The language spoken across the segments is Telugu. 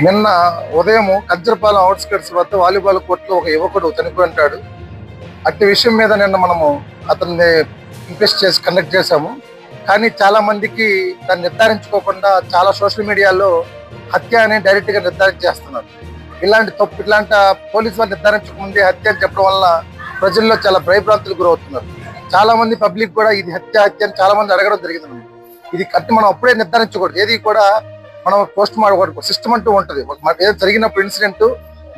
నిన్న ఉదయం కజ్జరపాలెం అవుట్స్కట్స్ వద్ద వాలీబాల్ కోర్టులో ఒక యువకుడు చనిపోయి ఉంటాడు. అట్టి విషయం మీద నిన్న మనము అతన్ని ఇన్వెస్ట్ చేసి కండక్ట్ చేశాము. కానీ చాలా మందికి దాన్ని నిర్ధారించుకోకుండా చాలా సోషల్ మీడియాలో హత్య అని డైరెక్ట్ గా నిర్ధారించేస్తున్నారు. ఇలాంటి పోలీసు వారు నిర్ధారించకముందే హత్య అని చెప్పడం వల్ల ప్రజల్లో చాలా భయభ్రాంతులకు గురవుతున్నారు. చాలా మంది పబ్లిక్ కూడా ఇది హత్య అని చాలా మంది అడగడం జరిగింది. ఇది కట్టి మనం అప్పుడే నిర్ధారించకూడదు. ఏది కూడా మనం పోస్ట్ మార్టం సిస్టమ్ అంటూ ఉంటుంది. మనకు ఏదో జరిగినప్పుడు ఇన్సిడెంట్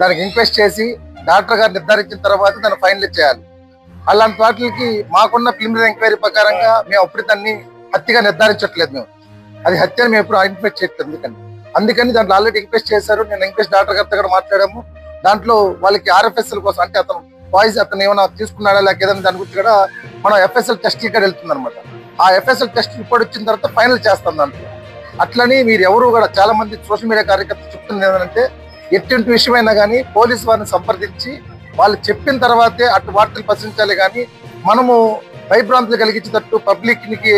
దానికి ఇంక్వెస్ట్ చేసి డాక్టర్ గారు నిర్ధారించిన తర్వాత దాన్ని ఫైనలైజ్ చేయాలి. అలాంటి వాటికి మాకున్న ప్రిలిమినరీ ఎంక్వైరీ ప్రకారంగా మేము అప్పుడు దాన్ని హత్యగా నిర్ధారించట్లేదు. మేము అది హత్యని మేము ఎప్పుడు ఐడెంటిఫై చేయట్లేదు. అందుకని దాంట్లో ఆల్రెడీ ఇంక్వెస్ట్ చేశారు. నేను ఇంక్వెస్ట్ డాక్టర్ గారితో కూడా మాట్లాడాము. దాంట్లో వాళ్ళకి RFSL కోసం, అంటే అతను ఏమైనా తీసుకున్నాడా లేక ఏదైనా దాని గురించి కూడా మనం FSL టెస్ట్ ఇక్కడ వెళ్తుంది అనమాట. ఆ FSL టెస్ట్ రిపోర్ట్ వచ్చిన తర్వాత ఫైనల్ చేస్తాం దాంట్లో. అట్లని మీరు ఎవరు కూడా చాలా మంది సోషల్ మీడియా కార్యకర్తలు చెప్తున్నది ఏంటంటే, ఎటువంటి విషయమైనా కానీ పోలీసు వారిని సంప్రదించి వాళ్ళు చెప్పిన తర్వాతే అటు వార్తలు ప్రశ్నించాలి. కానీ మనము భయభ్రాంతులు కలిగించేటట్టు పబ్లిక్ కి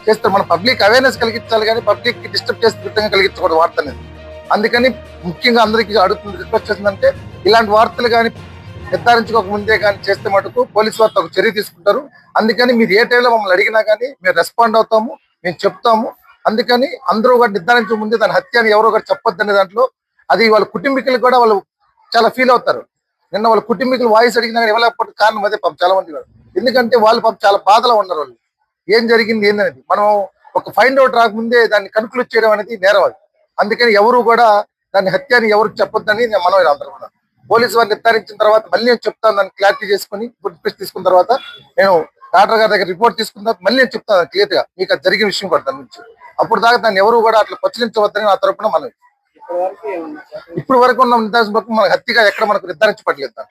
చేస్తారు. మన పబ్లిక్ అవేర్నెస్ కలిగించాలి కానీ పబ్లిక్ కి డిస్టర్బ్ చేసే విధంగా కలిగించకూడదు వార్త అనేది. అందుకని ముఖ్యంగా అందరికీ అడుగుతుంది, రిక్వెస్ట్ చేస్తుందంటే, ఇలాంటి వార్తలు కానీ నిర్ధారించుకోక ముందే కానీ చేస్తే మటుకు పోలీసు వారితో ఒక చర్య తీసుకుంటారు. అందుకని మీరు ఏ టైంలో మమ్మల్ని అడిగినా కానీ మేము రెస్పాండ్ అవుతాము, మేము చెప్తాము. అందుకని అందరూ కూడా నిర్ధారించక ముందే దాని హత్య అని ఎవరో ఒకటి చెప్పొద్దనే దాంట్లో అది వాళ్ళ కుటుంబీకులు కూడా వాళ్ళు చాలా ఫీల్ అవుతారు. నిన్న వాళ్ళ కుటుంబీకులు వాయిస్ అడిగినా కానీ ఇవ్వలేకపోతే కారణం అదే చాలా మంది కూడా. ఎందుకంటే వాళ్ళు చాలా బాధలో ఉన్నారు. వాళ్ళు ఏం జరిగింది ఏందనేది మనం ఒక ఫైండ్ అవుట్ రాకముందే దాన్ని కన్క్లూడ్ చేయడం అనేది నేరం అది. అందుకని ఎవరు కూడా దాన్ని హత్య అని ఎవరికి చెప్పొద్దని నేను మనవి అందరూ కూడా. పోలీసు వారు నిర్ధారించిన తర్వాత మళ్ళీ నేను చెప్తాను, దాన్ని క్లారిటీ చేసుకుని రిక్వెస్ట్ తీసుకున్న తర్వాత నేను డాక్టర్ గారి దగ్గర రిపోర్ట్ తీసుకున్న తర్వాత మళ్ళీ నేను చెప్తాను క్లియర్ గా మీకు అది జరిగిన విషయం కూడా దాని నుంచి. అప్పుడు దాకా దాన్ని ఎవరు కూడా అట్లా ప్రచురించవద్దని నా తరపున మనం ఇప్పుడు వరకు ఉన్న నిర్ధారించబోకు మనకు హత్యగా ఎక్కడ మనకు నిర్ధారించబడలేదు.